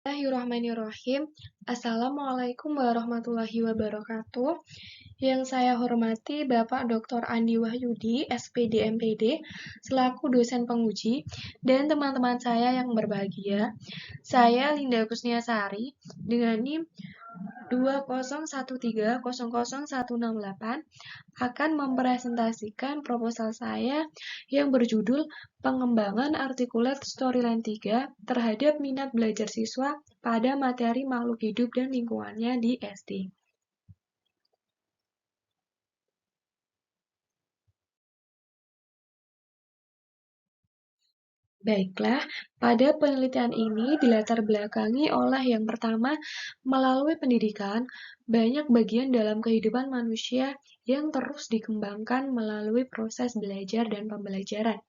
Bismillahirrahmanirrahim. Assalamualaikum warahmatullahi wabarakatuh. Yang saya hormati Bapak Dr. Andi Wahyudi, SPD MPD, selaku dosen penguji, dan teman-teman saya yang berbahagia. Saya Linda Kusniasari dengan NIM 201300168 akan mempresentasikan proposal saya yang berjudul Pengembangan Artikulat Storyline 3 terhadap minat belajar siswa pada materi makhluk hidup dan lingkungannya di SD. Baiklah, pada penelitian ini dilatar belakangi oleh yang pertama, melalui pendidikan, banyak bagian dalam kehidupan manusia yang terus dikembangkan melalui proses belajar dan pembelajaran.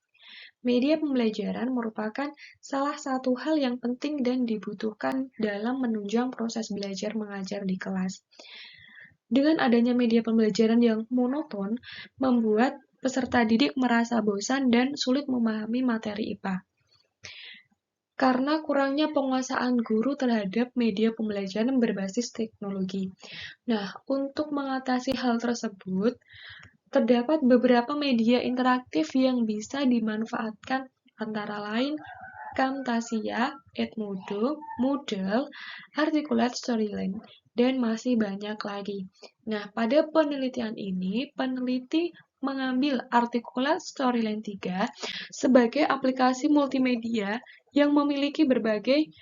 Media pembelajaran merupakan salah satu hal yang penting dan dibutuhkan dalam menunjang proses belajar mengajar di kelas. Dengan adanya media pembelajaran yang monoton, membuat peserta didik merasa bosan dan sulit memahami materi IPA. Karena kurangnya penguasaan guru terhadap media pembelajaran berbasis teknologi. Nah, untuk mengatasi hal tersebut, terdapat beberapa media interaktif yang bisa dimanfaatkan, antara lain Camtasia, Edmodo, Moodle, Articulate Storyline, dan masih banyak lagi. Nah, pada penelitian ini, peneliti mengambil Articulate Storyline 3 sebagai aplikasi multimedia yang memiliki berbagai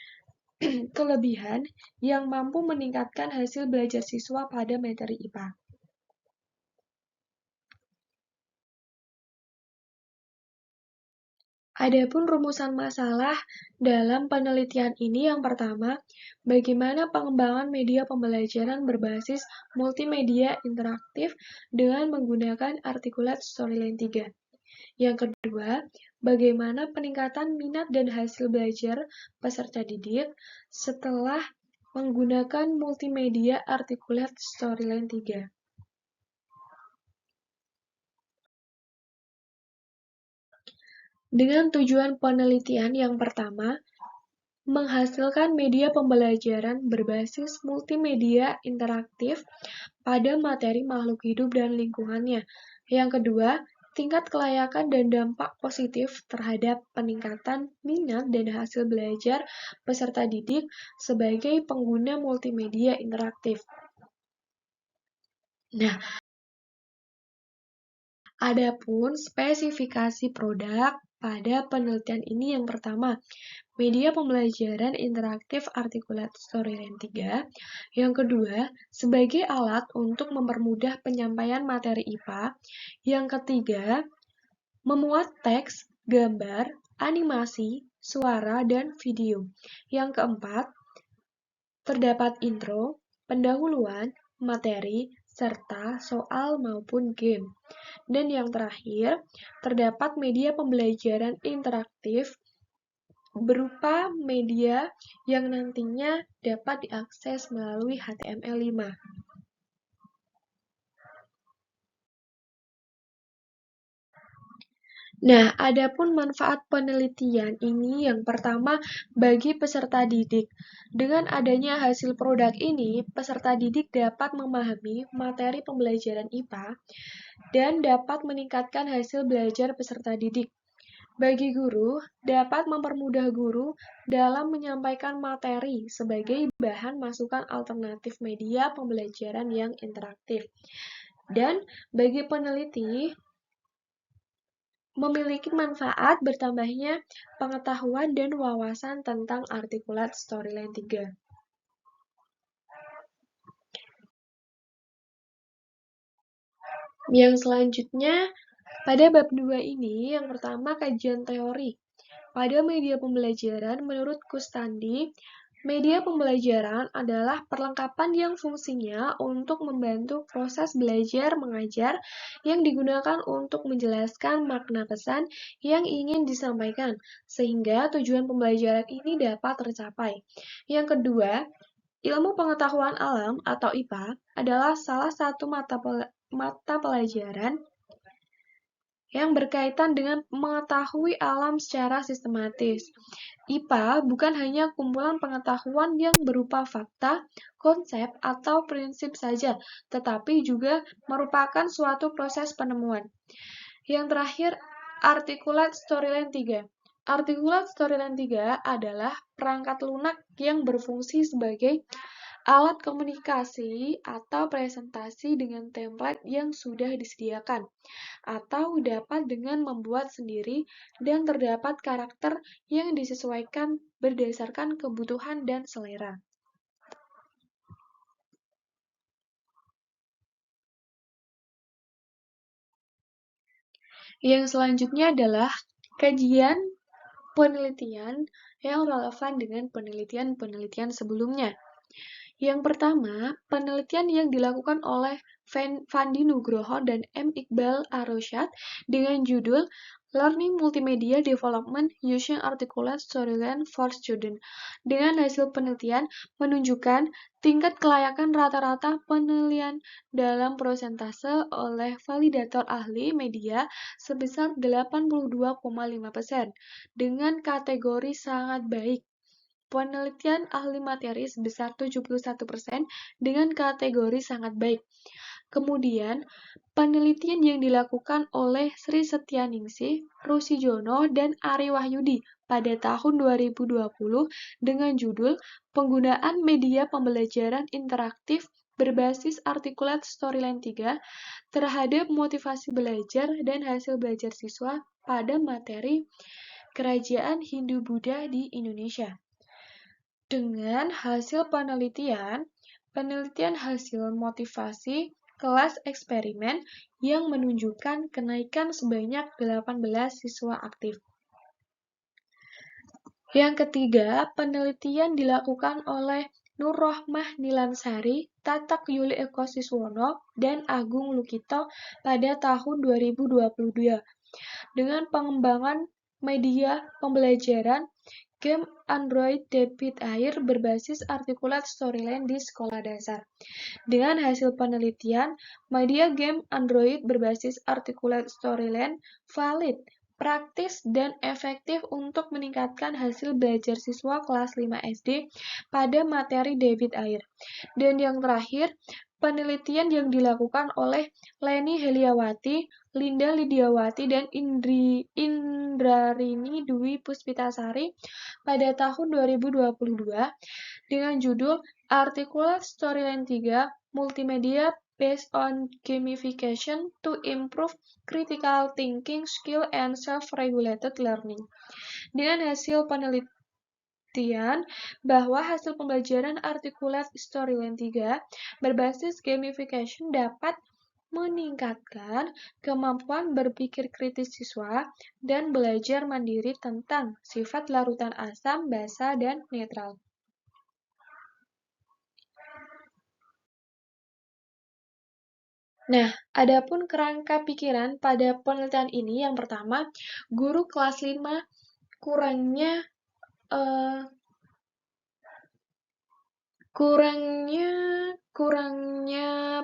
kelebihan yang mampu meningkatkan hasil belajar siswa pada materi IPA. Adapun rumusan masalah dalam penelitian ini yang pertama, bagaimana pengembangan media pembelajaran berbasis multimedia interaktif dengan menggunakan Articulate Storyline 3. Yang kedua, bagaimana peningkatan minat dan hasil belajar peserta didik setelah menggunakan multimedia Articulate Storyline 3. Dengan tujuan penelitian yang pertama, menghasilkan media pembelajaran berbasis multimedia interaktif pada materi makhluk hidup dan lingkungannya. Yang kedua, tingkat kelayakan dan dampak positif terhadap peningkatan minat dan hasil belajar peserta didik sebagai pengguna multimedia interaktif. Nah, adapun spesifikasi produk pada penelitian ini yang pertama, media pembelajaran interaktif Articulate Storyline 3. Yang kedua, sebagai alat untuk mempermudah penyampaian materi IPA. Yang ketiga, memuat teks, gambar, animasi, suara, dan video. Yang keempat, terdapat intro, pendahuluan, materi, serta soal maupun game. Dan yang terakhir, terdapat media pembelajaran interaktif berupa media yang nantinya dapat diakses melalui HTML5. Nah, adapun manfaat penelitian ini yang pertama bagi peserta didik. Dengan adanya hasil produk ini, peserta didik dapat memahami materi pembelajaran IPA dan dapat meningkatkan hasil belajar peserta didik. Bagi guru, dapat mempermudah guru dalam menyampaikan materi sebagai bahan masukan alternatif media pembelajaran yang interaktif. Dan bagi peneliti, memiliki manfaat bertambahnya pengetahuan dan wawasan tentang Articulate Storyline 3. Yang selanjutnya, pada bab 2 ini, yang pertama kajian teori. Pada media pembelajaran, menurut Kustandi, media pembelajaran adalah perlengkapan yang fungsinya untuk membantu proses belajar mengajar yang digunakan untuk menjelaskan makna pesan yang ingin disampaikan, sehingga tujuan pembelajaran ini dapat tercapai. Yang kedua, ilmu pengetahuan alam atau IPA adalah salah satu mata pelajaran yang berkaitan dengan mengetahui alam secara sistematis. IPA bukan hanya kumpulan pengetahuan yang berupa fakta, konsep, atau prinsip saja, tetapi juga merupakan suatu proses penemuan. Yang terakhir, Articulate Storyline 3. Articulate Storyline 3 adalah perangkat lunak yang berfungsi sebagai alat komunikasi atau presentasi dengan template yang sudah disediakan, atau dapat dengan membuat sendiri dan terdapat karakter yang disesuaikan berdasarkan kebutuhan dan selera. Yang selanjutnya adalah kajian penelitian yang relevan dengan penelitian-penelitian sebelumnya. Yang pertama, penelitian yang dilakukan oleh Fandi Nugroho dan M. Iqbal Arosyad dengan judul Learning Multimedia Development Using Articulate Storyline for Students. Dengan hasil penelitian menunjukkan tingkat kelayakan rata-rata penelitian dalam prosentase oleh validator ahli media sebesar 82,5% dengan kategori sangat baik. Penelitian ahli materi sebesar 71% dengan kategori sangat baik. Kemudian, penelitian yang dilakukan oleh Sri Setyaningsih, Rusijono, dan Ari Wahyudi pada tahun 2020 dengan judul Penggunaan Media Pembelajaran Interaktif berbasis Articulate Storyline 3 terhadap motivasi belajar dan hasil belajar siswa pada materi Kerajaan Hindu-Buddha di Indonesia. Dengan hasil penelitian hasil motivasi kelas eksperimen yang menunjukkan kenaikan sebanyak 18 siswa aktif. Yang ketiga, penelitian dilakukan oleh Nur Rohmah Nilansari, Tatak Yuli Eko Siswono, dan Agung Lukito pada tahun 2022 dengan pengembangan media pembelajaran game Android debit air berbasis Articulate Storyline di sekolah dasar. Dengan hasil penelitian, media game Android berbasis Articulate Storyline valid, praktis, dan efektif untuk meningkatkan hasil belajar siswa kelas 5 SD pada materi debit air. Dan yang terakhir, penelitian yang dilakukan oleh Leni Heliawati, Linda Lidiawati, dan Indrarini Dwi Puspitasari pada tahun 2022 dengan judul Articulate Storyline 3 Multimedia Based on Gamification to Improve Critical Thinking Skill and Self-Regulated Learning. Dengan hasil penelitian bahwa hasil pembelajaran Articulate Storyline 3 berbasis gamification dapat meningkatkan kemampuan berpikir kritis siswa dan belajar mandiri tentang sifat larutan asam, basa, dan netral. Nah, adapun kerangka pikiran pada penelitian ini yang pertama, guru kelas 5 kurangnya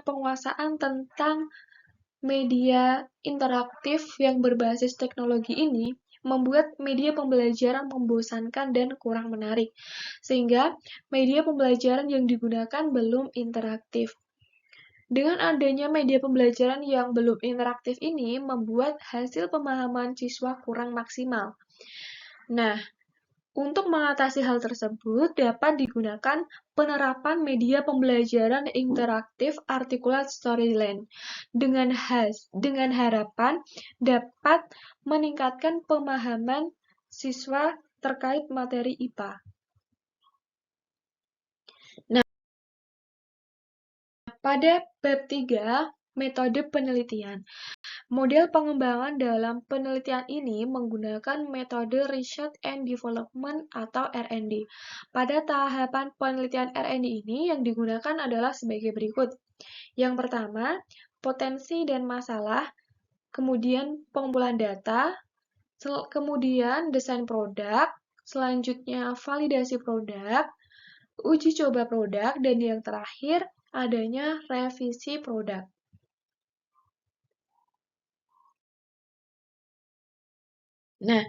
penguasaan tentang media interaktif yang berbasis teknologi ini membuat media pembelajaran membosankan dan kurang menarik, sehingga media pembelajaran yang digunakan belum interaktif. Dengan adanya media pembelajaran yang belum interaktif ini membuat hasil pemahaman siswa kurang maksimal. Nah, untuk mengatasi hal tersebut dapat digunakan penerapan media pembelajaran interaktif Articulate Storyline dengan harapan dapat meningkatkan pemahaman siswa terkait materi IPA. Nah, pada bab 3, metode penelitian. Model pengembangan dalam penelitian ini menggunakan metode Research and Development atau R&D. Pada tahapan penelitian R&D ini yang digunakan adalah sebagai berikut. Yang pertama, potensi dan masalah, kemudian pengumpulan data, kemudian desain produk, selanjutnya validasi produk, uji coba produk, dan yang terakhir adanya revisi produk. Nah,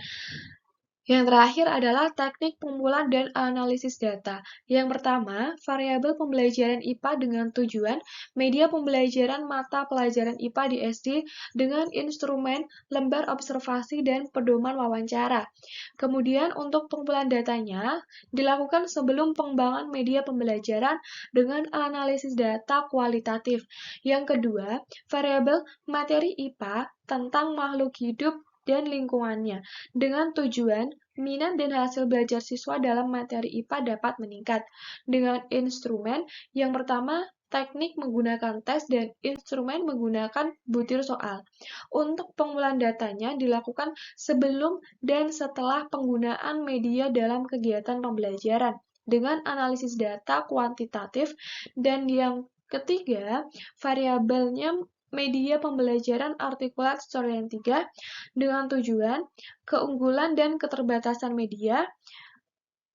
yang terakhir adalah teknik pengumpulan dan analisis data. Yang pertama, variabel pembelajaran IPA dengan tujuan, media pembelajaran mata pelajaran IPA di SD dengan instrumen, lembar observasi, dan pedoman wawancara. Kemudian untuk pengumpulan datanya dilakukan sebelum pengembangan media pembelajaran dengan analisis data kualitatif. Yang kedua, variabel materi IPA tentang makhluk hidup dan lingkungannya dengan tujuan minat dan hasil belajar siswa dalam materi IPA dapat meningkat. Dengan instrumen yang pertama teknik menggunakan tes dan instrumen menggunakan butir soal. Untuk pengumpulan datanya dilakukan sebelum dan setelah penggunaan media dalam kegiatan pembelajaran dengan analisis data kuantitatif, dan yang ketiga variabelnya media pembelajaran artikulat yang 3 dengan tujuan keunggulan dan keterbatasan media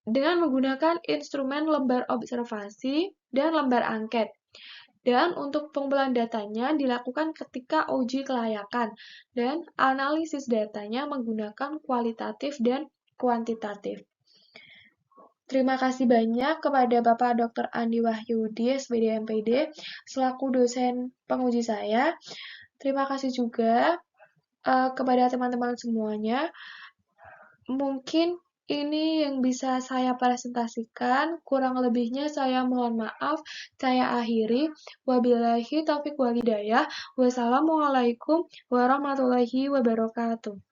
dengan menggunakan instrumen lembar observasi dan lembar angket. Dan untuk pengumpulan datanya dilakukan ketika uji kelayakan dan analisis datanya menggunakan kualitatif dan kuantitatif. Terima kasih banyak kepada Bapak Dr. Andi Wahyudi, SPD MPD, selaku dosen penguji saya. Terima kasih juga kepada teman-teman semuanya. Mungkin ini yang bisa saya presentasikan, kurang lebihnya saya mohon maaf. Saya akhiri. Wabillahi taufiq wal hidayah. Wassalamualaikum warahmatullahi wabarakatuh.